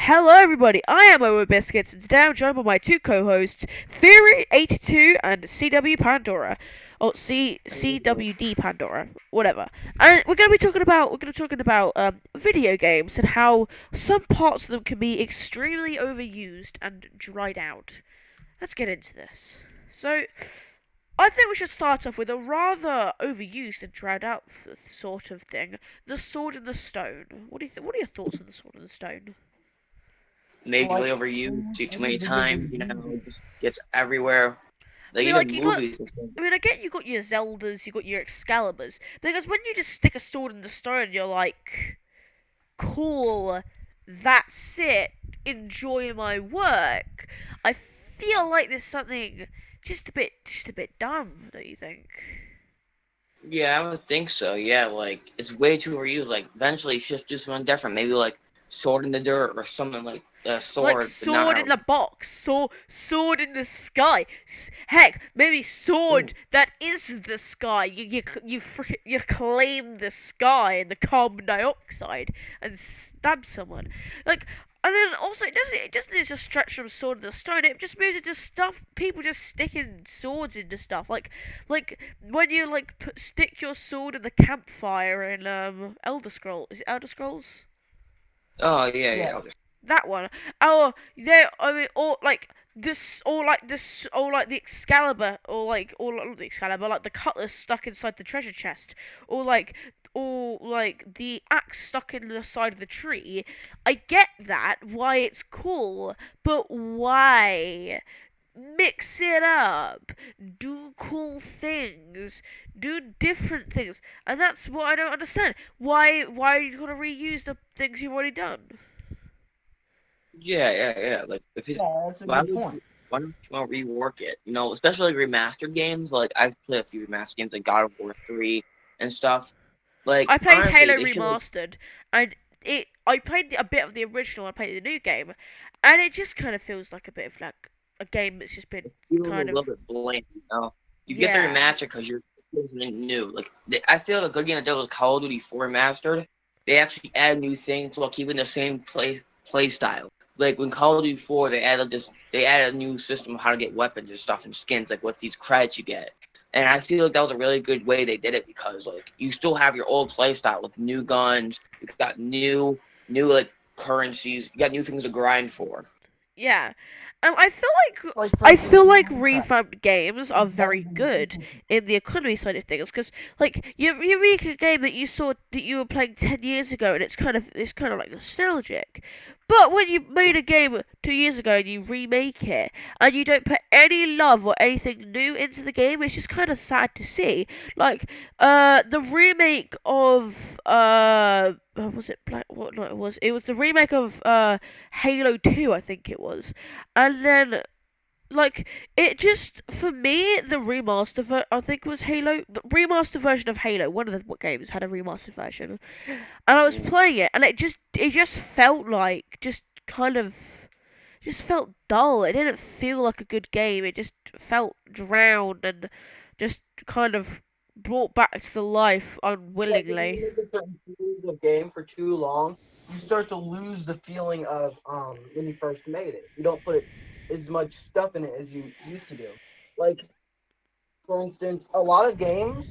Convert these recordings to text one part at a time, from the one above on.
Hello, everybody. I am Owen Biscuits, and today I'm joined by my two co-hosts, Theory82 and CW Pandora, or CWD Pandora, whatever. And we're going to be talking about video games and how some parts of them can be extremely overused and dried out. Let's get into this. So, I think we should start off with a rather overused and dried out sort of thing: the Sword and the Stone. What are your thoughts on the Sword and the Stone? Maybe Like overused too many the times, just gets everywhere. I Like mean, even like you got. movies. And stuff. I mean, I get you got your Zeldas, you got your Excaliburs, because when you just stick a sword in the stone, you're like, cool, that's it. Enjoy my work. I feel like there's something just a bit dumb, don't you think? Yeah, I would think so. Yeah, like it's way too overused. Like eventually, it's just do something different. Maybe like sword in the dirt or something like a Like sword, but sword in not. the box, sword in the sky. Heck, maybe sword that is the sky. You claim the sky and the carbon dioxide and stab someone. Like, and then also it doesn't just stretch from sword in the stone. It just moves into stuff. People just sticking swords into stuff. Like when you stick your sword in the campfire in Elder Scrolls. Is it Elder Scrolls? Oh yeah, yeah. yeah, I'll just, That one. Oh, there. I mean, or like this, or like the Excalibur, or not the Excalibur, like the cutlass stuck inside the treasure chest, or like the axe stuck in the side of the tree. I get that, why it's cool, but why? Mix it up, do cool things, do different things, and that's what I don't understand. Why are you gonna reuse the things you've already done? yeah, yeah, yeah. Like if it's yeah, that's a why good would point. you, why don't you want to rework it? Especially like remastered games. Like I've played a few remastered games like God of War 3 and stuff. Like I played honestly, Halo they should like Remastered, and I played a bit of the original. I played the new game, and it just kind of feels like a bit of like a game that's just been feel a kind little of bit bland. You get the yeah. remaster because you're doing something new. I feel like a good game that was Call of Duty 4 remastered. They actually add new things while keeping the same play style. Like when Call of Duty 4, they added a new system of how to get weapons and stuff and skins, like with these credits you get. And I feel like that was a really good way they did it because like you still have your old play style with new guns. You got new like currencies. You got new things to grind for. Yeah. Like for I instance, feel like Minecraft. revamped games are very good in the economy side of things because like you make a game that you saw that you were playing 10 years ago and it's kind of like nostalgic, but when you made a game 2 years ago and you remake it and you don't put any love or anything new into the game, it's just kind of sad to see. Like the remake of was it Black? What? No, it was the remake of Halo 2, I think it was. And then, like, it just, for me, the I think it was the remaster version of Halo. One of the games had a remastered version. And I was playing it, and it just felt like, just felt dull. It didn't feel like a good game. It just felt drowned and just kind of brought back to life Yeah, because when you unwillingly. make a certain series of game for too long, you start to lose the feeling of when you first made it. You don't put it as much stuff in it as you used to do. Like for instance, a lot of games,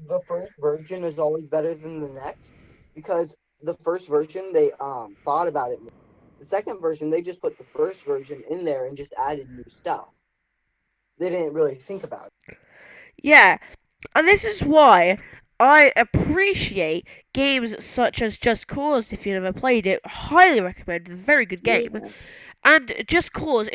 the first version is always better than the next because the first version they thought about it more. The second version they just put the first version in there and just added new stuff. They didn't really think about it. Yeah, and this is why I appreciate games such as Just Cause. If you've never played it, highly recommend. Very good game. Yeah. And Just Cause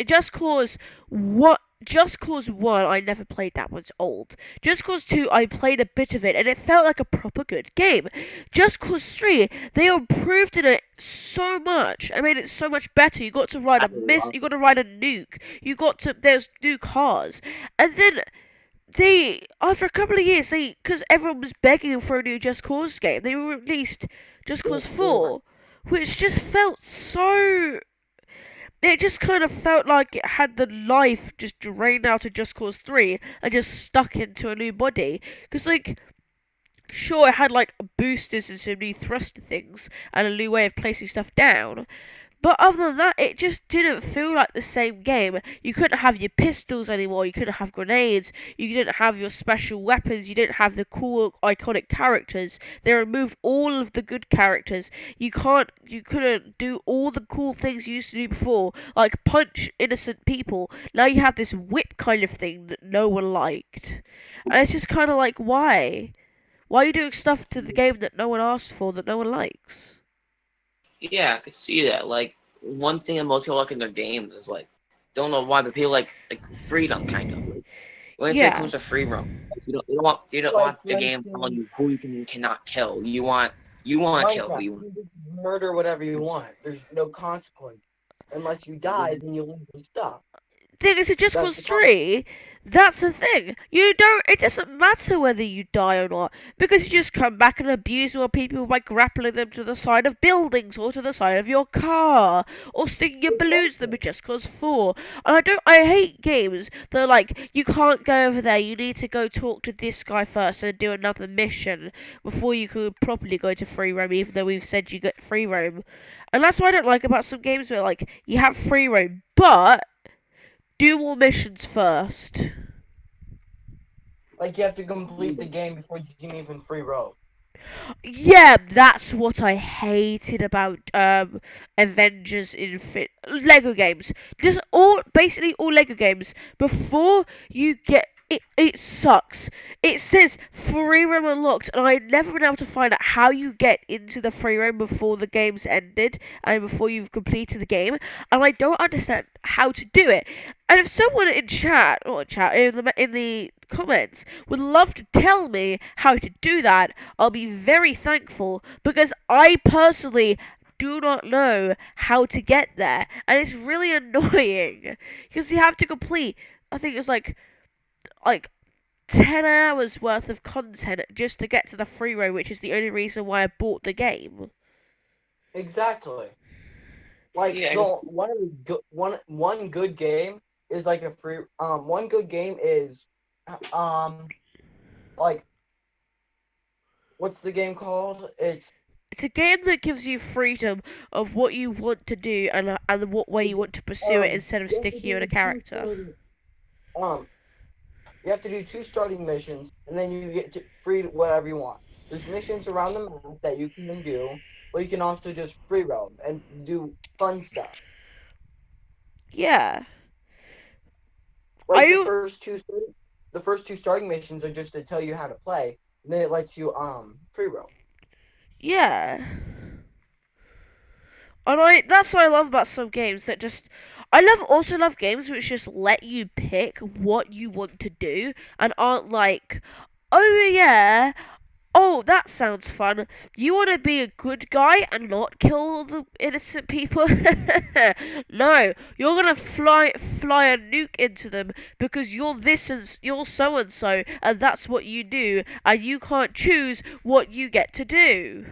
what. Just Cause 1, I never played that one's old. Just Cause 2, I played a bit of it and it felt like a proper good game. Just Cause 3, they improved in it so much. I made it so much better. I love You got to ride a nuke. There's new cars. And then after a couple of years, because everyone was begging for a new Just Cause game, they released Just Just Cause for 4, which just felt so. It just kind of felt like it had the life just drained out of Just Cause 3 and just stuck into a new body. Because, like, sure, it had, like, boosters and some new thruster things and a new way of placing stuff down, But other than that, it just didn't feel like the same game. You couldn't have your pistols anymore. You couldn't have grenades. You didn't have your special weapons. You didn't have the cool, iconic characters. They removed all of the good characters. You couldn't do all the cool things you used to do before, like punch innocent people. Now you have this whip kind of thing that no one liked. And it's just kind of like, why? Why are you doing stuff to the game that no one asked for, that no one likes? Yeah, I could see that. Like one thing that most people like in their games is like don't know why, but people like freedom kind of. Like, when it Yeah. comes to free roam, like, you don't Like want the for game telling instance, you who you can and cannot kill. You want to kill who Minecraft, you want. you can just murder whatever you want. There's no consequence. Unless you die, then you lose your stuff. Thing is, it just That's cause the problem. 3. That's the thing. You don't. It doesn't matter whether you die or not because you just come back and abuse more people by grappling them to the side of buildings or to the side of your car or sticking your balloons to them. It just cause 4. And I don't. I hate games that are like you can't go over there. You need to go talk to this guy first and do another mission before you could properly go to free roam. Even though we've said you get free roam, and that's what I don't like about some games where like you have free roam, but do more missions first. Like you have to complete the game before you can even free roam. Yeah, that's what I hated about Avengers Infinite Lego games. Just basically all Lego games. Before you get it sucks. It says free roam unlocked, and I've never been able to find out how you get into the free roam before the game's ended and before you've completed the game. And I don't understand how to do it. And if someone in chat, or chat in the comments, would love to tell me how to do that, I'll be very thankful because I personally do not know how to get there, and it's really annoying because you have to complete. I think it's like 10 hours worth of content just to get to the free roam, which is the only reason why I bought the game. Exactly. Like Yeah, the one of the one good game is like a free one good game is um like what's the game called? It's a game that gives you freedom of what you want to do and what way you want to pursue it instead of you have to sticking you in a do character. um you have to do 2 starting missions and then you get to free whatever you want. There's missions around the map that you can do, but you can also just free roam and do fun stuff. Yeah. Are Like you? the first 2 starting missions are just to tell you how to play, and then it lets you free roam. Yeah. And that's what I love about some games that just also love games which just let you pick what you want to do and aren't like, oh yeah, oh that sounds fun. You want to be a good guy and not kill the innocent people? No, you're gonna fly a nuke into them because you're so and so, and that's what you do, and you can't choose what you get to do.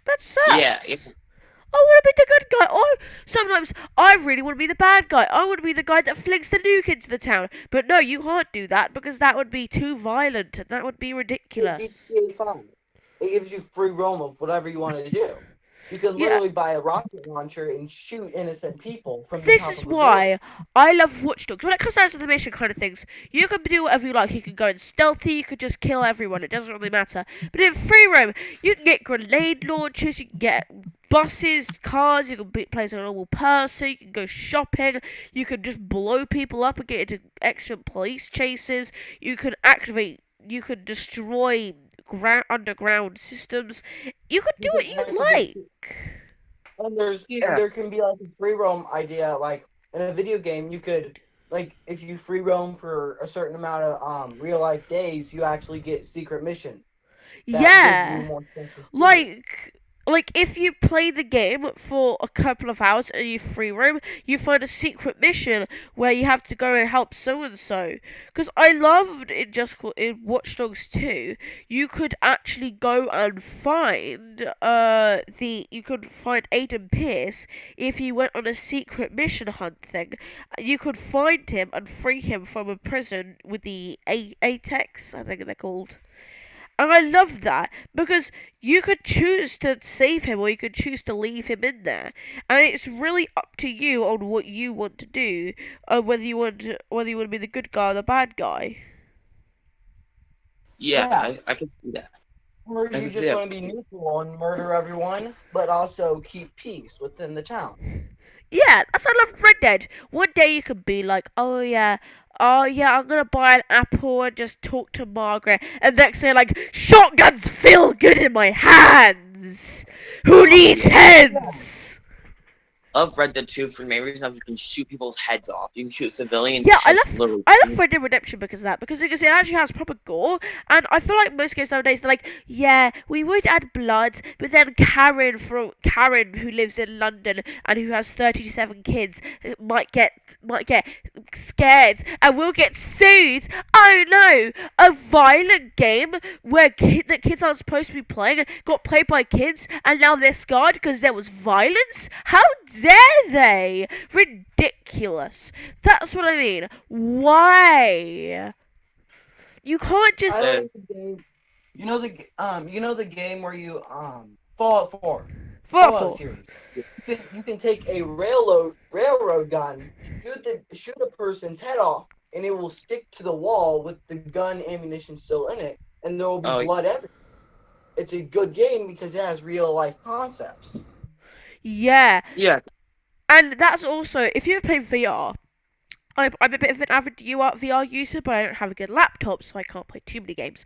That yeah, sucks. I want to be the good guy. Oh, sometimes I really want to be the bad guy. I want to be the guy that flings the nuke into the town. But no, you can't do that because that would be too violent and that would be With ridiculous. GTA 5, it gives you free roam of whatever you wanted to do. You can Yeah, literally buy a rocket launcher and shoot innocent people from the this top is of a building. why I love Watch Dogs. When it comes down to the mission kind of things, you can do whatever you like. You can go in stealthy, you could just kill everyone. It doesn't really matter. But in free roam, you can get grenade launchers, you can get buses, cars, you can play as a normal person, you can go shopping, you can just blow people up and get into excellent police chases, you could destroy underground systems. You could do You what can you activate like. and yeah, there can be like a free roam idea, like in a video game you could, like if you free roam for a certain amount of real life days, you actually get secret missions that give you Yeah. more sense of freedom. like if you play the game for a couple of hours and you free roam, you find a secret mission where you have to go and help so and so. Because I loved in Watch Dogs 2, you could actually go and find you could find Aiden Pierce if you went on a secret mission hunt thing. You could find him and free him from a prison with the Atex, I think they're called. And I love that because you could choose to save him or you could choose to leave him in there, and it's really up to you on what you want to do, whether you want to be the good guy or the bad guy. Yeah, Yeah. I can see that. Or I you can see just that. want to be neutral and murder everyone, but also keep peace within the town. Yeah, that's why I love Red Dead. One day you could be like, oh yeah, I'm gonna buy an apple and just talk to Margaret, and next day like, shotguns feel good in my hands. Who needs Yeah. heads? Of Red Dead 2 for the main reason of you can shoot people's heads off. You can shoot civilians' Yeah, heads literally. I love Red Dead Redemption because of that, because it actually has proper gore, and I feel like most games nowadays they're like, yeah, we would add blood, but then Karen who lives in London and who has 37 kids might get scared and will get sued. Oh no, a violent game where that kids aren't supposed to be playing got played by kids, and now they're scarred because there was violence. How dare they? Ridiculous. That's what I mean. Why? You can't I just like the game. You know the game where you Fallout 4, Fallout waffle. series. You can take a railroad gun, shoot a person's head off, and it will stick to the wall with the gun ammunition still in it, and there will be Oh, blood everywhere. It's a good game because it has real life concepts. Yeah, yeah. and that's also if you've played VR. I'm a bit of an avid VR user, but I don't have a good laptop, so I can't play too many games.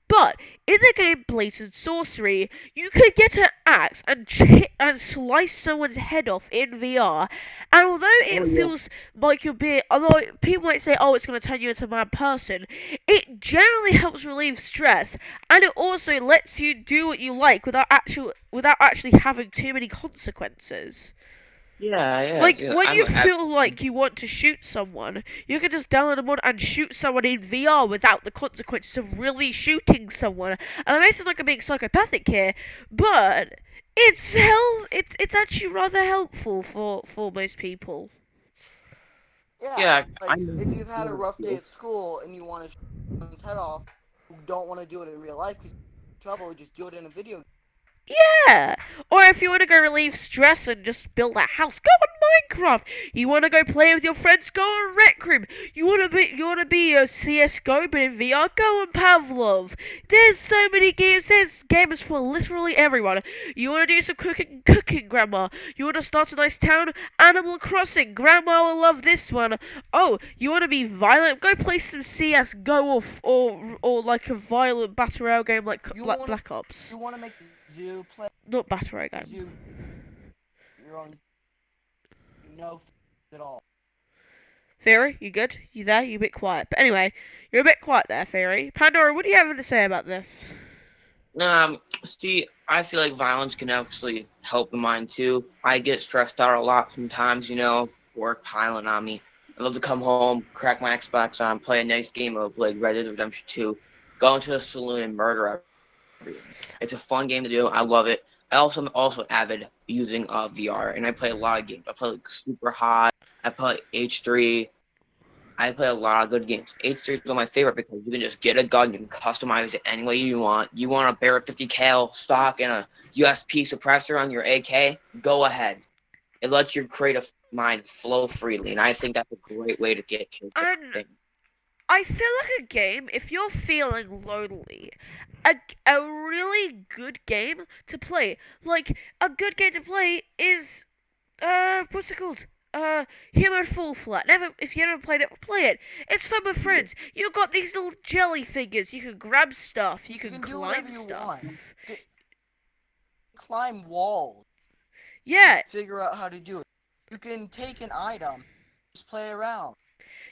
But in the game Blatant Sorcery, you could get an axe and slice someone's head off in VR. And although it Oh yeah. feels like although people might say, "Oh, it's going to turn you into a mad person," it generally helps relieve stress, and it also lets you do what you like without actually having too many consequences. Yeah. Like, See, when you feel like you want to shoot someone, you can just download a mod and shoot someone in VR without the consequences of really shooting someone. And I may sound like I'm being psychopathic here, but it's actually rather helpful for most people. Yeah, yeah, I like if you've had a rough day at school and you want to shoot someone's head off, you don't want to do it in real life because you're in trouble, just do it in a video game. Yeah. Or if you want to go relieve stress and just build a house, go on Minecraft. You want to go play with your friends, go on Rec Room. You want to be a CS:GO but in VR, go on Pavlov. There's so many games. There's games for literally everyone. You want to do some cooking, Grandma. You want to start a nice town, Animal Crossing. Grandma will love this one. Oh, you want to be violent? Go play some CS:GO or like a violent battle royale game like Black Ops. You want to make the zoo play Not battle royale game. zoo your own no at all. Theory, you good? You there? You a bit quiet. But anyway, you're a bit quiet there, Theory. Pandora, what do you have to say about this? See, I feel like violence can actually help the mind too. I get stressed out a lot sometimes, work piling on me. I love to come home, crack my Xbox on, play a nice game of like Red Dead Redemption 2, go into a saloon and murder everyone. It's a fun game to do. I love it. I also am also avid using VR, and I play a lot of games. I play like Super Hot. I play H3. I play a lot of good games. H3 is one of my favorite because you can just get a gun, you can customize it any way you want. You want a Barrett 50 cal stock and a USP suppressor on your AK? Go ahead. It lets your creative mind flow freely, and I think that's a great way to get killed. And I feel like a game, if you're feeling lonely, a really good game to play. Like, a good game to play is, what's it called? Human Fall Flat. If you never played it, play it. It's fun with friends. You've got these little jelly figures. You can grab stuff. You can do climb whatever you stuff. want. Climb walls. Yeah, Figure out how to do it. You can take an item, just play around.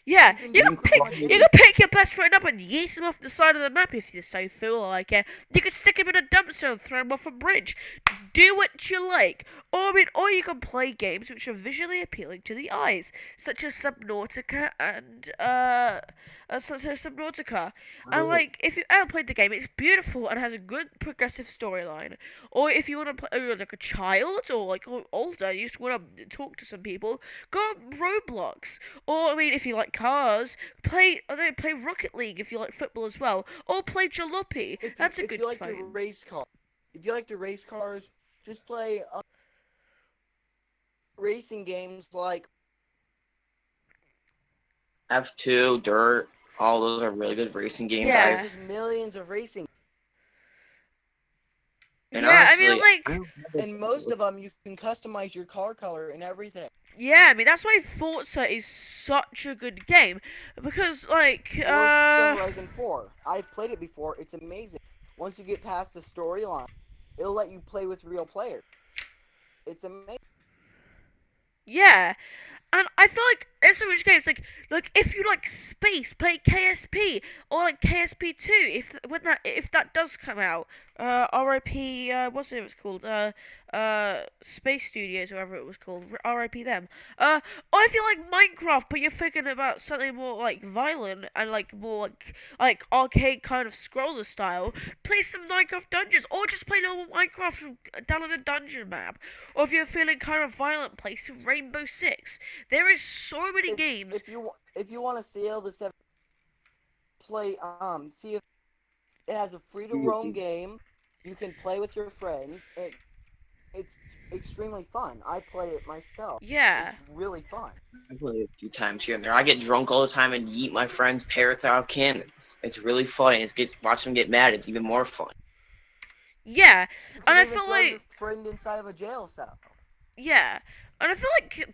yeah. You can You can pick your best friend up and yeet him off the side of the map if you so feel like it. You can stick him in a dumpster and throw him off a bridge. Do what you like. Or you can play games which are visually appealing to the eyes, such as Subnautica and like if you ever played the game, it's beautiful and has a good progressive storyline. Or if you want to play like a child or like older, you just want to talk to some people, go on Roblox. Or if you like cars, play Rocket League if you like football as well, or play Jalopy. That's a If good you like to phone. race cars, if you like to race cars, just play racing games like F2, Dirt, all those are really good racing games. there's Yeah. I just millions of racing, and Yeah, honestly, I like don't and most of them you can customize your car color and everything. yeah, that's why Forza is such a good game because Forza Horizon 4, I've played it before. It's amazing. Once you get past the storyline, it'll let you play with real players. It's amazing. yeah. And I feel like there's so much games like if you like space, play KSP or like KSP 2 if that does come out. RIP what's it was called? Space Studios or whatever it was called. RIP them. Or if you like Minecraft but you're thinking about something more like violent and like more like arcade kind of scroller style, play some Minecraft Dungeons or just play normal Minecraft down on the dungeon map. Or if you're feeling kind of violent, play some Rainbow Six. There is so many games. If you want to sail the seven, play see if it has a free to roam game. You can play with your friends. It's extremely fun. I play it myself. Yeah. It's really fun. I play it a few times here and there. I get drunk all the time and yeet my friends' parrots out of cannons. It's really funny. Watch them get mad. It's even more fun. Yeah. You And can I even feel throw your like friend inside of a jail cell. yeah. And I feel like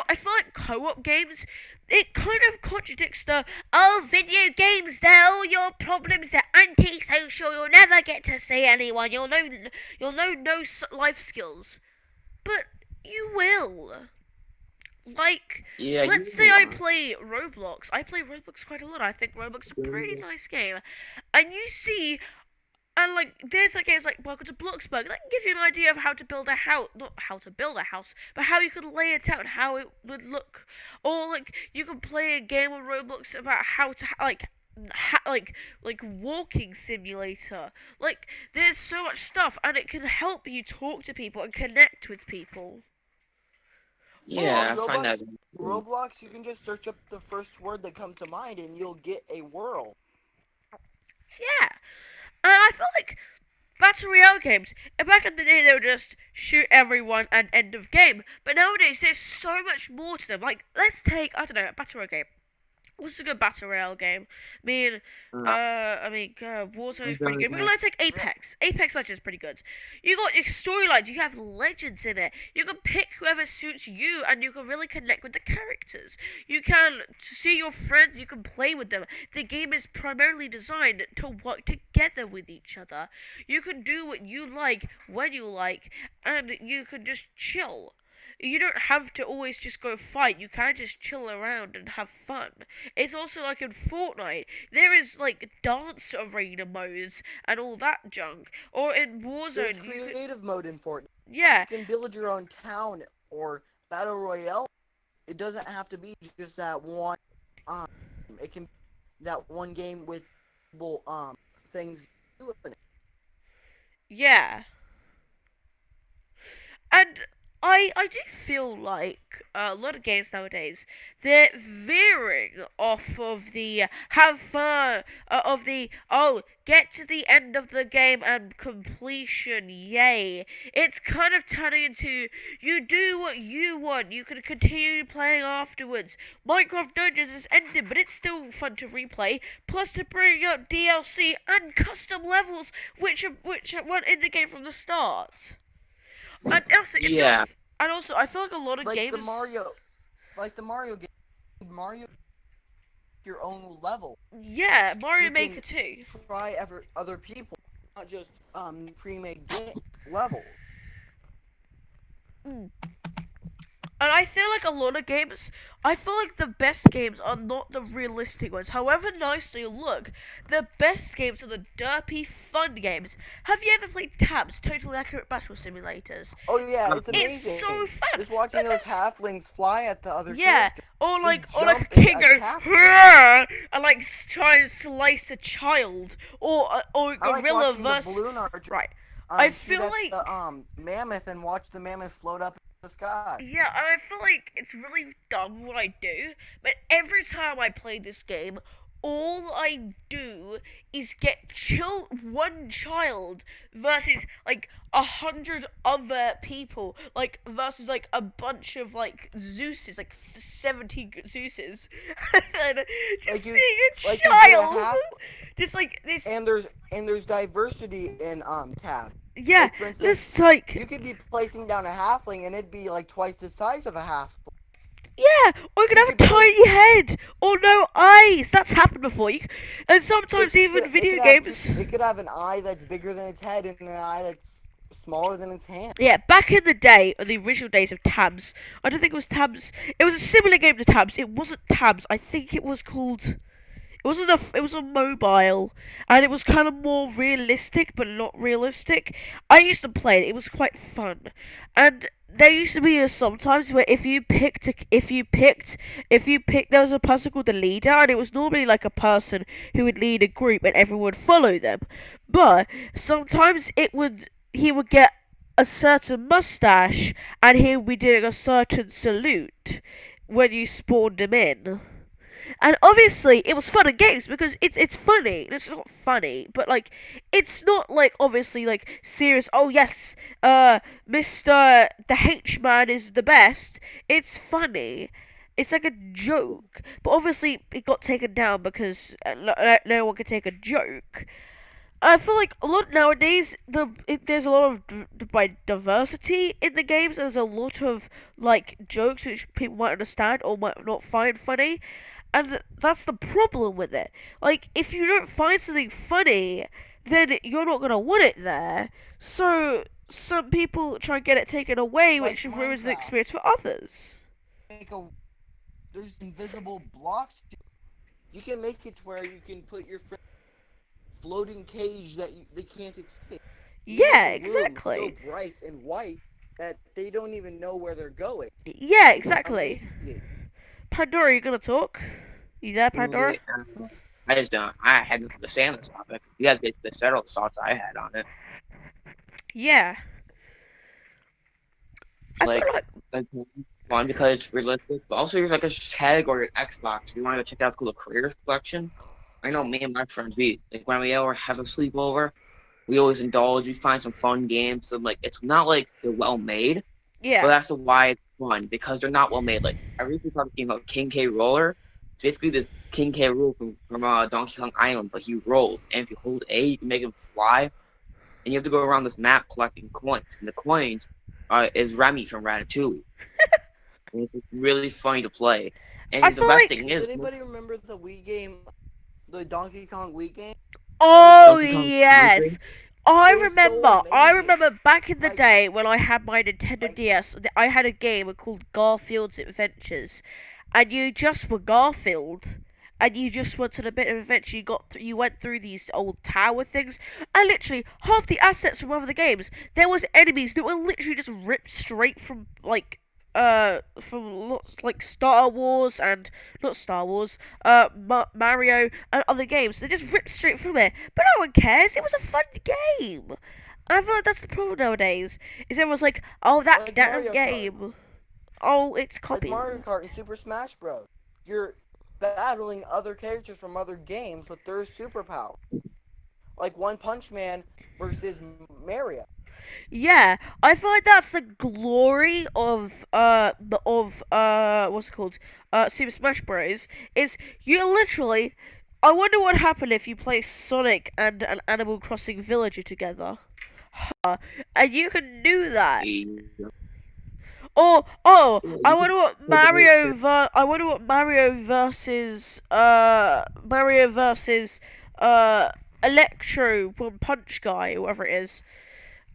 I feel like co-op games, it kind of contradicts the video games, they're all your problems, they're antisocial, you'll never get to see anyone, you'll know no life skills. But you will. Like, Yeah, let's say I play Roblox. I play Roblox quite a lot. I think Roblox is a pretty nice game. And you see, and like, there's like games like Welcome to Bloxburg that can give you an idea of how to build a house. Not how to build a house, but how you could lay it out and how it would look. Or like, you can play a game on Roblox about how to like walking simulator. Like, there's so much stuff, and it can help you talk to people and connect with people. yeah, On I find that. Roblox, you can just search up the first word that comes to mind, and you'll get a world. Yeah. And I feel like Battle Royale games, back in the day, they would just shoot everyone and end of game. But nowadays, there's so much more to them. Like, let's take, I don't know, a Battle Royale game. What's a good Battle Royale game? Warzone is pretty good. But let's take Apex. Apex Legends is pretty good. You got your storylines, you have legends in it. You can pick whoever suits you, and you can really connect with the characters. You can see your friends, you can play with them. The game is primarily designed to work together with each other. You can do what you like, when you like, and you can just chill. You don't have to always just go fight. You can just chill around and have fun. It's also like in Fortnite, there is like dance arena modes and all that junk. Or in Warzone, There's creative mode in Fortnite. yeah, You can build your own town or battle royale. It doesn't have to be just that one. Um, it can be that one game with things in it. yeah. And I do feel like a lot of games nowadays they're veering off of the have fun of the get to the end of the game and completion, yay. It's kind of turning into you do what you want, you can continue playing afterwards. Minecraft Dungeons is ended, but it's still fun to replay, plus to bring out DLC and custom levels which weren't in the game from the start. And also, if you're, Yeah, and also, I feel like a lot of Like games. the Mario game. Mario your own level. Yeah, Mario You Maker can 2. try other people, not just pre-made level. And And I feel like a lot of games, I feel like the best games are not the realistic ones. However nice they look, the best games are the derpy, fun games. Have you ever played Tabs, Totally Accurate Battle Simulators? Oh yeah, it's It's amazing. so fun. Just watching those Because halflings fly at the other yeah, character. or like a Jump and king goes attack them. "Hurrah!" and like try and slice a child, or a I like gorilla watching the versus balloon archer right. I shoot feel at like the mammoth and watch the mammoth float up in the sky. yeah, and I feel like it's really dumb what I do, but every time I play this game, all I do is get one child versus like 100 other people, like versus like a bunch of like Zeuses, like 70 Zeuses, and just Like you, seeing a like you get a child, half, just like this, and there's diversity in tab. yeah, Like for instance, this like you could be placing down a halfling and it'd be like twice the size of a half. yeah, or you can You have a could be like, tiny head or no eyes. That's happened before. And sometimes even video games. It could have an eye that's bigger than its head and an eye that's smaller than its hand. Yeah, back in the day, the original days of Tabs, I don't think it was Tabs. It was a similar game to Tabs. It wasn't Tabs. I think it was called. It wasn't a. It was a mobile, and it was kind of more realistic, but not realistic. I used to play it. It was quite fun, and there used to be sometimes where if you picked, there was a person called the leader, and it was normally like a person who would lead a group, and everyone would follow them. But sometimes he would get a certain mustache, and he would be doing a certain salute when you spawned him in. And obviously, it was fun and games because it's funny. It's not funny, but like, it's not like obviously like serious. Oh yes, Mister the H Man is the best. It's funny. It's like a joke, but obviously it got taken down because no one could take a joke. I feel like a lot nowadays there's a lot of by diversity in the games. There's a lot of like jokes which people might understand or might not find funny, and that's the problem with it. Like, if you don't find something funny, then you're not gonna want it there. So some people try and get it taken away, Like which ruins the Minecraft. experience for others. There's invisible blocks. You can make it to where you can put your floating cage that they can't escape. You Yeah, make a room exactly. so bright and white that they don't even know where they're going. Yeah, It's exactly. amazing. Pandora, you gonna talk? You there, Pandora? I just don't. I had nothing to say on this topic. You guys basically said all the thoughts I had on it. Yeah. I Like, feel like like one because it's realistic, but also there's like a category at Xbox. If you want to check out, it's called the Creators Collection. I know me and my friends, we like when we ever have a sleepover, we always indulge. We find some fun games. So like, it's not like they're well made, but yeah. that's why it's fun because they're not well made. Like I recently started a game called King K Roller. It's basically this King K rule from Donkey Kong Island, but he rolls, and if you hold A, you can make him fly, and you have to go around this map collecting coins. And the coins is Remy from Ratatouille. And it's really funny to play. And I the feel best like- thing Does is, anybody remember the Wii game, the Donkey Kong Wii game? Oh Donkey Kong yes. Country? I It was so remember. I amazing. remember back in the Like- day when I had my Nintendo like- DS. I had a game called Garfield's Adventures, and you just were Garfield, and you just went on a bit of adventure. You went through these old tower things, and literally half the assets from other games. There was enemies that were literally just ripped straight from like Star Wars and not Star Wars, Mario and other games. They just ripped straight from it, but no one cares. It was a fun game. And I feel like that's the problem nowadays. Is everyone's like, oh, Like that Mario Kart. game. Oh, it's Like copying. Mario Kart and Super Smash Bros. You're battling other characters from other games with their superpower. Like One Punch Man versus Mario. Yeah, I feel like that's the glory of what's it called? Super Smash Bros. Is you literally. I wonder what happened if you play Sonic and an Animal Crossing villager together. And you can do that. Or I wonder what I wonder what Mario versus Electro from Punch Guy, whoever it is.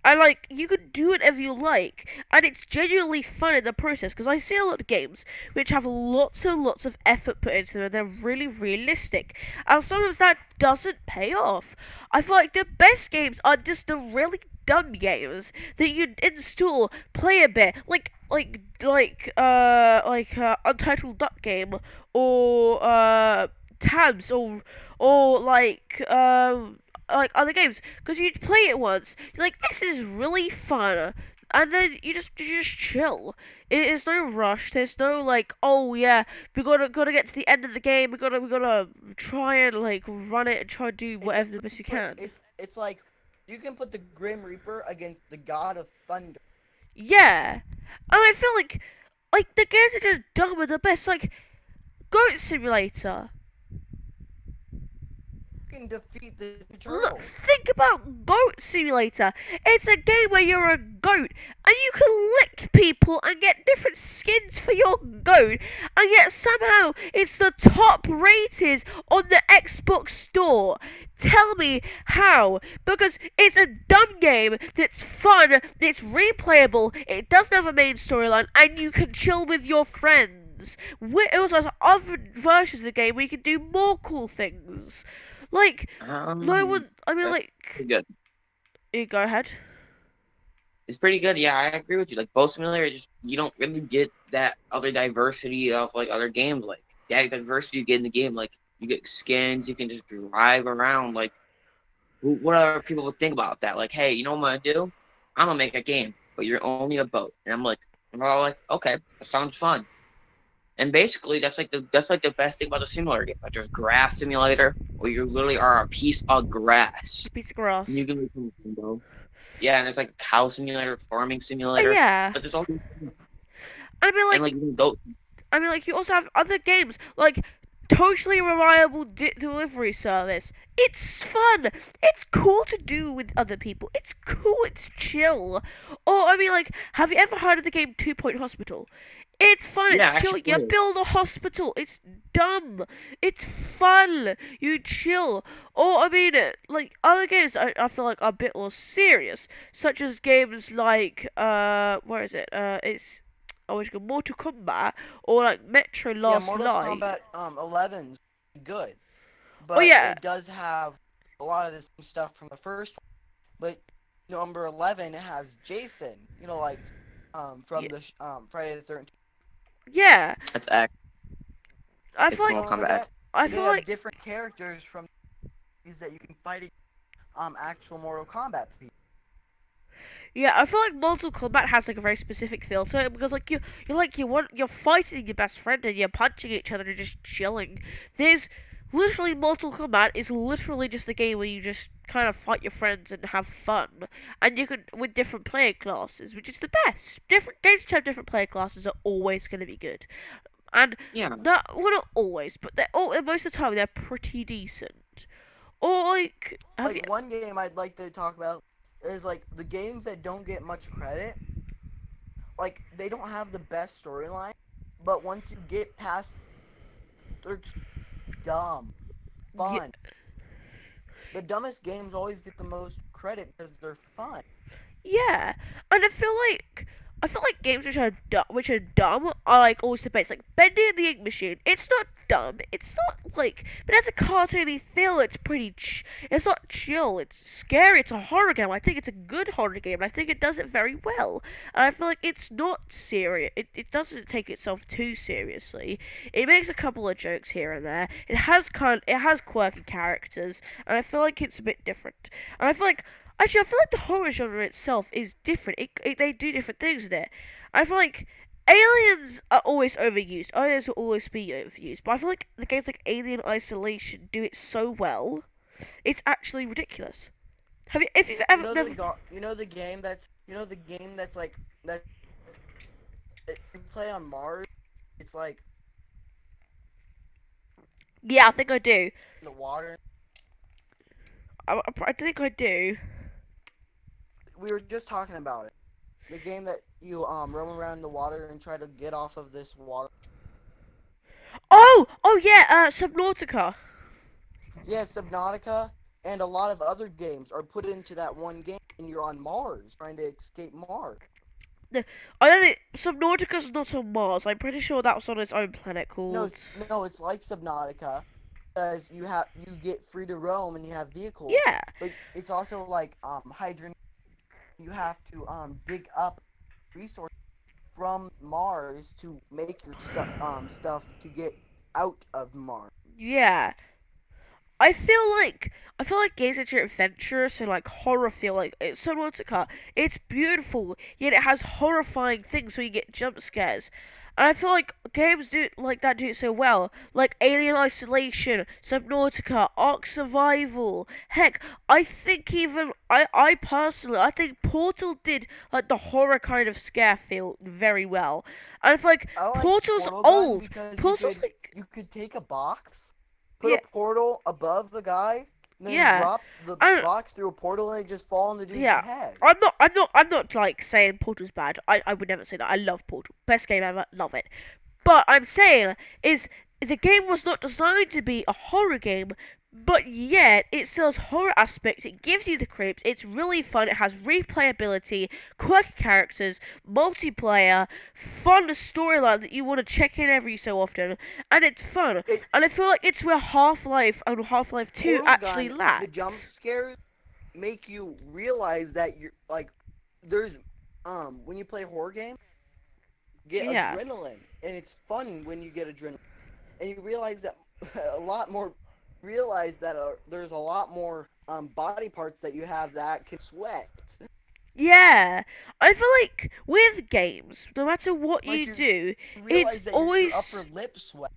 And like you can do whatever you like, and it's genuinely fun in the process. Because I see a lot of games which have lots and lots of effort put into them, and they're really realistic. And sometimes that doesn't pay off. I feel like the best games are just the really dumb games that you install, play a bit, Untitled Duck Game, or Tabs, or like other games, because you play it once, you're like, this is really fun, and then you just chill. There's no rush. There's no like, oh yeah, we gotta get to the end of the game. We gotta try and like run it and try to do It's a whatever the best free you play. can. It's like you can put the Grim Reaper against the God of Thunder. Yeah, and I feel like the games are just dumb at the best. Like Goat Simulator. You can defeat the Look, turtle. think about Goat Simulator. It's a game where you're a goat and you can lick people and get different skins for your goat, and yet somehow it's the top rated on the Xbox store. Tell me how? Because it's a dumb game that's fun, it's replayable, it doesn't have a main storyline, and you can chill with your friends. It also has other versions of the game where you can do more cool things. Like, no Um, one. I mean, that's like, pretty good. you go ahead. It's pretty good. Yeah, I agree with you. Like Boat Simulator, just you don't really get that other diversity of like other games. Like that diversity you get in the game. Like you get skins, you can just drive around. Like what other people would think about that? Like, hey, you know what I'm gonna do? I'm gonna make a game, but you're only a boat. And I'm like, and we're all like, okay, that sounds fun. And basically, that's like the best thing about the simulator game. Like there's grass simulator, where you literally are a piece of grass. A piece of And grass. you can become a rainbow. Yeah, and it's like a cow simulator, farming simulator. Yeah. But there's all I mean, and like you can go. you also have other games like totally reliable delivery service. It's fun. It's cool to do with other people. It's cool. It's chill. Or have you ever heard of the game 2 Point Hospital? It's fun. Yeah, It's I chill. actually You played. build a hospital. It's dumb. It's fun. You chill. Or like other games, I feel like are a bit more serious, such as games like where is it? It's what you call Mortal Kombat, or like Metro Yeah, Last Mortal Light. Kombat 11's good, Oh but yeah, it does have a lot of the same stuff from the first one. But number 11 has Jason. Like from yeah, the Friday the 13th. yeah. That's act. I It's feel like Mortal Some of Kombat that X. I they feel have like different characters from these that you can fight actual Mortal Kombat people. Yeah, I feel like Mortal Kombat has like a very specific feel to it, because like you're fighting your best friend and you're punching each other and just chilling. There's literally Mortal Kombat is literally just a game where you just kind of fight your friends and have fun, and you can with different player classes, which is the best. Different games which have different player classes are always going to be good, and Yeah, not always, but most of the time they're pretty decent. Or like have you? Like one game I'd like to talk about is like the games that don't get much credit. Like they don't have the best storyline, but once you get past, they're just dumb, Yeah, fun. The dumbest games always get the most credit because they're fun. yeah, and I feel like games which are dumb are like always the best. Like Bendy and the Ink Machine. It's not dumb. It's not like, but it has a cartoony feel. It's not chill. It's scary. It's a horror game. I think it's a good horror game. And I think it does it very well. And I feel like it's not serious. It doesn't take itself too seriously. It makes a couple of jokes here and there. It has quirky characters, and I feel like it's a bit different. And I feel like Actually, I feel like the horror genre itself is different. They do different things in it. I feel like aliens are always overused. Aliens will always be overused. But I feel like the games like Alien Isolation do it so well. It's actually ridiculous. If you've ever never, The game that's like that you play on Mars. It's like yeah, I think I do. in the water. I think I do. We were just talking about it. The game that you roam around in the water and try to get off of this water. Oh yeah, Subnautica. Yeah, Subnautica. and a lot of other games are put into that one game, and you're on Mars trying to escape Mars. No, I don't think Subnautica's not on Mars. I'm pretty sure that was on its own planet No, called. no, it's like Subnautica, because you get free to roam and you have vehicles, Yeah, but it's also like hydrogen. You have to dig up resources from Mars to make your stuff to get out of Mars. yeah. I feel like games that are adventurous and like horror feel like it's Subnautica. It's beautiful, yet it has horrifying things where you get jump scares. And I feel like games do like that do it so well, like Alien Isolation, Subnautica, Ark Survival. Heck, I think even I personally I think Portal did like the horror kind of scare feel very well. And I feel like I liked Portal's Portal Gun old. because Portal's like you could take a box, put a yeah portal above the guy, and then yeah. drop the I box through a portal and it just fall on the dude's Yeah, head. I'm not like saying Portal's bad. I would never say that. I love Portal, best game ever, love it. But I'm saying is the game was not designed to be a horror game, but yet it still has horror aspects. It gives you the creeps. It's really fun. It has replayability, quirky characters, multiplayer, fun storyline that you want to check in every so often, and it's fun. It, And I feel like it's where Half-Life and Half-Life 2 Portal actually Gun, the jump lacks. scares make you realize that you're like, there's when you play a horror game, get Yeah. adrenaline, and it's fun when you get adrenaline, and you realize that a lot more. Realize that there's a lot more body parts that you have that can sweat. Yeah, I feel like with games, no matter what Like you you do, it's realize that your upper always lip sweat.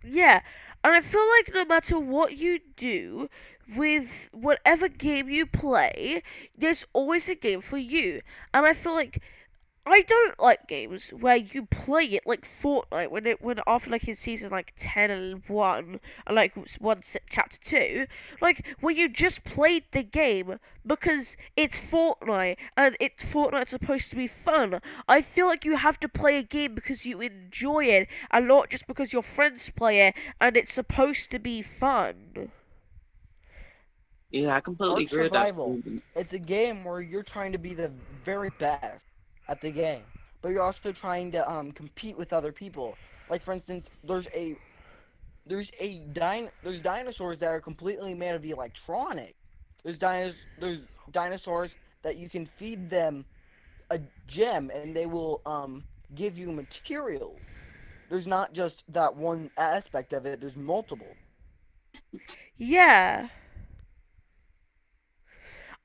yeah, and I feel like no matter what you do with whatever game you play, there's always a game for you, and I feel like I don't like games where you play it like Fortnite when after like in season like 10 and 1 and like chapter 2, like when you just played the game because it's Fortnite and it's Fortnite's supposed to be fun. I feel like you have to play a game because you enjoy it and not just because your friends play it and it's supposed to be fun. Yeah, I completely Ark agree with that Survival. statement. It's a game where you're trying to be the very best at the game, but you're also trying to compete with other people. Like for instance, there's dinosaurs that are completely made of electronic. There's dinosaurs that you can feed them a gem and they will give you material. There's not just that one aspect of it. There's multiple. Yeah.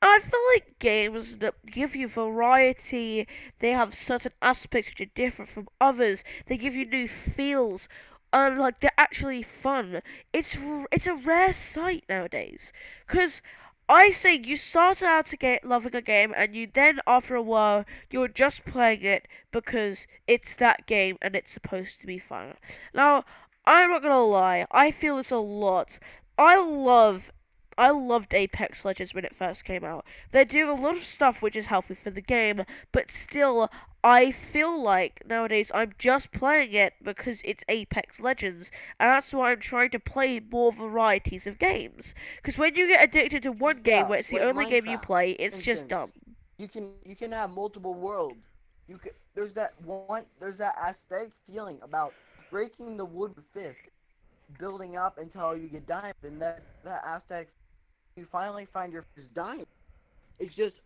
I feel like games that give you variety, they have certain aspects which are different from others. They give you new feels, and like they're actually fun. It's a rare sight nowadays. Cause I say you start out to get loving a game, and you then after a while you're just playing it because it's that game and it's supposed to be fun. Now I'm not gonna lie, I feel this a lot. I love I loved Apex Legends when it first came out. They're doing a lot of stuff which is healthy for the game, but still, I feel like nowadays I'm just playing it because it's Apex Legends, and that's why I'm trying to play more varieties of games. Because when you get addicted to one game Yeah, where it's the like only game you Minecraft, play, for it's just dumb. instance. You can have multiple worlds. There's that aesthetic feeling about breaking the wood with fist, building up until you get diamond, and that aesthetic you finally find your first diamond. It's just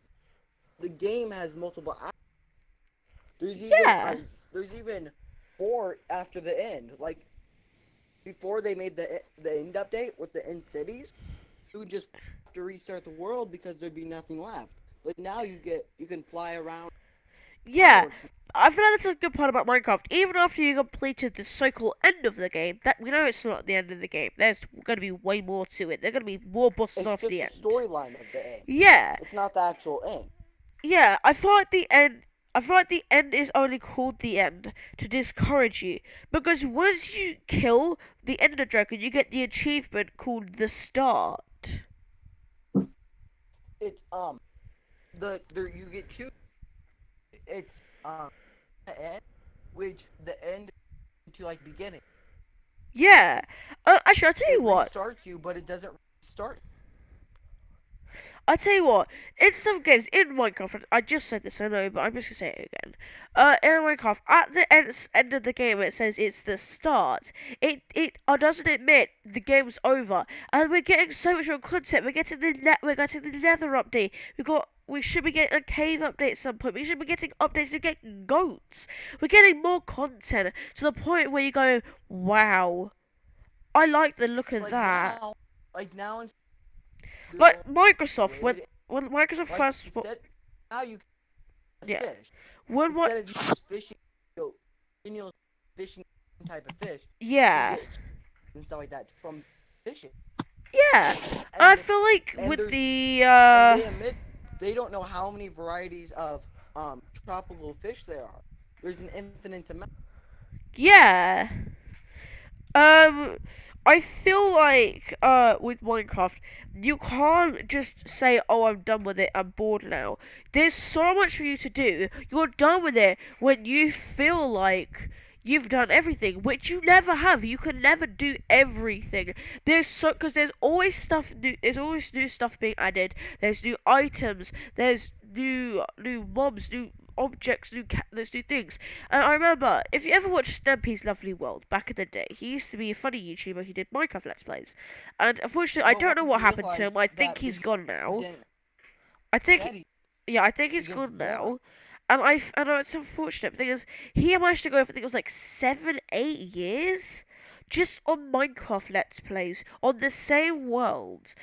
the game has multiple there's even Yeah, there's even more after the end. Like before they made the end update with the end cities, you would just have to restart the world because there'd be nothing left. But now you can fly around yeah. fireworks. I feel like that's a good part about Minecraft. Even after you completed the so-called end of the game, that we know it's not the end of the game. There's going to be way more to it. There's going to be more bosses It's after just the the end. storyline of the end. Yeah, It's not the actual end. yeah. I feel like the end. I feel like the end is only called the end to discourage you because once you kill the Ender Dragon, you get the achievement called the start. It's the you get two. It's the end, which the end to like beginning. Yeah. Actually, I'll tell you It what. restarts you, but it doesn't restart. I tell you what, in some games, in Minecraft, I just said this, I know, but I'm just gonna say it again. In Minecraft, at the end of the game, it says it's the start. It doesn't admit the game's over, and we're getting so much more content. We're getting the Nether update. We should be getting a cave update at some point. We should be getting updates to get goats. We're getting more content to the point where you go, wow, I like the look of Like that. now, like now Like Microsoft, squid, when Microsoft like first, instead now you can yeah, fish. when what, Instead of you just fishing, continual fishing type of fish, you can yeah, get and stuff like that from fishing. yeah. I And feel like and with there's the and they admit they don't know how many varieties of tropical fish there are. There's an infinite amount. yeah, um, I feel like with Minecraft, you can't just say, "Oh, I'm done with it. I'm bored now." There's so much for you to do. You're done with it when you feel like you've done everything, which you never have. You can never do everything. Because there's always stuff new. There's always new stuff being added. There's new items. There's new mobs, new objects, there's new things. And I remember, if you ever watched Stampy's Lovely World back in the day, he used to be a funny YouTuber who did Minecraft Let's Plays. And unfortunately, I But don't what know you what happened to realize him. I think that he's the gone now. didn't I said think, he yeah, I think he's against gone Laura. now. And I know it's unfortunate because he managed to go for, I think it was like 7, 8 years just on Minecraft Let's Plays on the same world.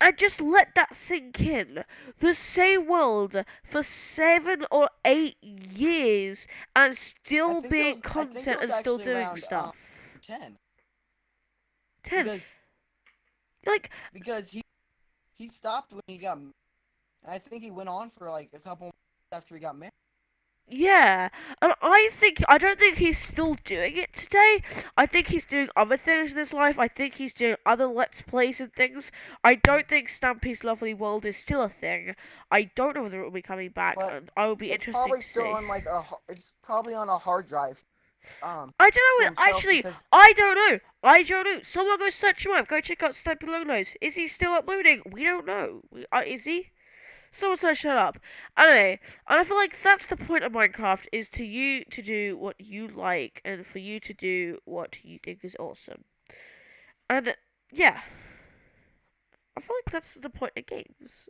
And just let that sink in. The same world for 7 or 8 years and still being I think it content was and still actually doing around stuff. 10 10. because Like, he stopped when he got and I think he went on for like a couple months after he got married. yeah, and I don't think he's still doing it today. I think he's doing other things in his life. I think he's doing other Let's Plays and things. I don't think Stampy's Lovely World is still a thing. I don't know whether it will be coming back, But and I will be it's interested probably to still see. on like it's probably on a hard drive I don't to know. himself Actually, because I don't know. I don't know. Someone go search him up. Go check out Stampy Logos. Is he still uploading? We don't know. Is he? Someone said shut up. Anyway, and I feel like that's the point of Minecraft is to you to do what you like and for you to do what you think is awesome. And yeah, I feel like that's the point of games.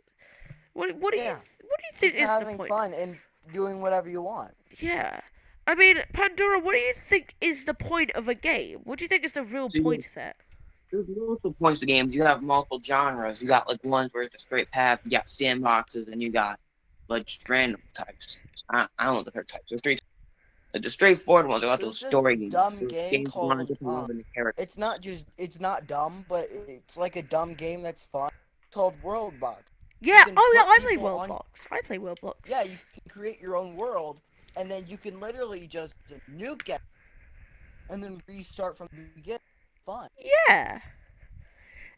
yeah, what do you think just is the having point? fun and doing whatever you want. Yeah. I mean, Pandora, what do you think is the point of a game? What do you think is the real So point of it? there's multiple points to games. You have multiple genres. You got like ones where it's a straight path. You got sandboxes, and you got like just random types. I don't know the third types. There's three. Like the straightforward ones are like those There's this story games. dumb Those game games you want to called get to know the character. it's not dumb, but it's like a dumb game that's fun called World Box. Yeah, can oh yeah, put I play people on- Worldbox. I play Worldbox. Yeah, you can create your own world, and then you can literally just nuke it, and then restart from the beginning. Fun. Yeah.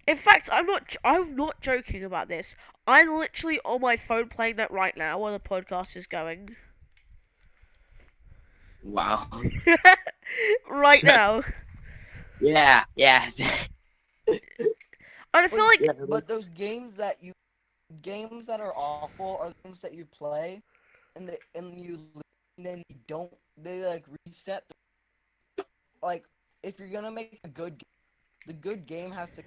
In fact, I'm not joking about this. I'm literally on my phone playing that right now while the podcast is going. Wow. Right now. Yeah. And I feel like But those games that are awful are games that you play, and then you don't they like reset. Like if you're gonna make a good game, the good game has to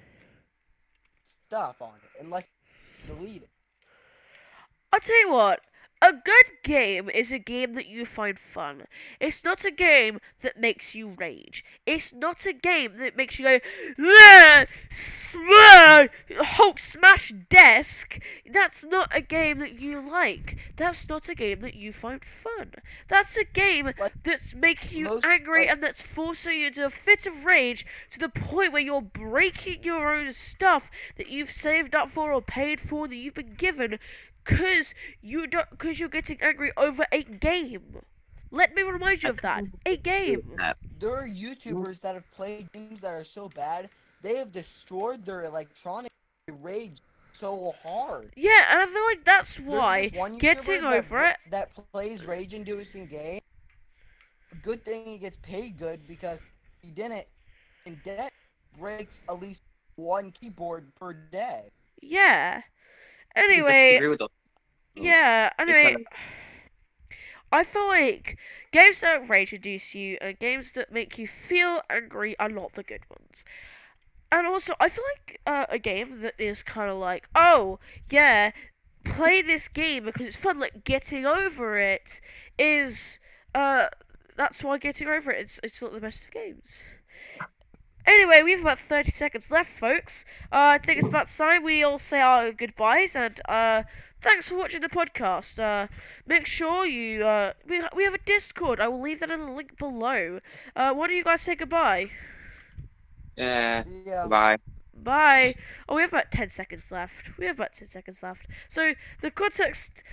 stuff on it, unless you delete it. I'll tell you what, a good game is a game that you find fun. It's not a game that makes you rage. It's not a game that makes you go, "Ah, Hulk smash desk." That's not a game that you like. That's not a game that you find fun. That's a game Like that's making you most angry like and that's forcing you into a fit of rage to the point where you're breaking your own stuff that you've saved up for or paid for that you've been given because you're getting angry over a game. Let me remind you of that. A game. there are YouTubers that have played games that are so bad they have destroyed their electronics. They rage so hard. Yeah, and I feel like that's There's why this one getting YouTuber over it. that plays rage-inducing games. Good thing he gets paid good because he didn't in debt breaks at least one keyboard per day. Yeah. Anyway, disagree with those. yeah. Anyway, Because I feel like games that rage reduce you and games that make you feel angry are not the good ones. And also, I feel like a game that is kind of like, oh, yeah, play this game because it's fun, like getting over it, is, uh, that's why getting over it, it's not the best of games. Anyway, we have about 30 seconds left, folks. I think it's about time we all say our goodbyes, and thanks for watching the podcast. Make sure you we have a Discord. I will leave that in the link below. Why don't you guys say goodbye? yeah, See ya. bye. Bye. Oh, we have about 10 seconds left. We have about 10 seconds left. So the context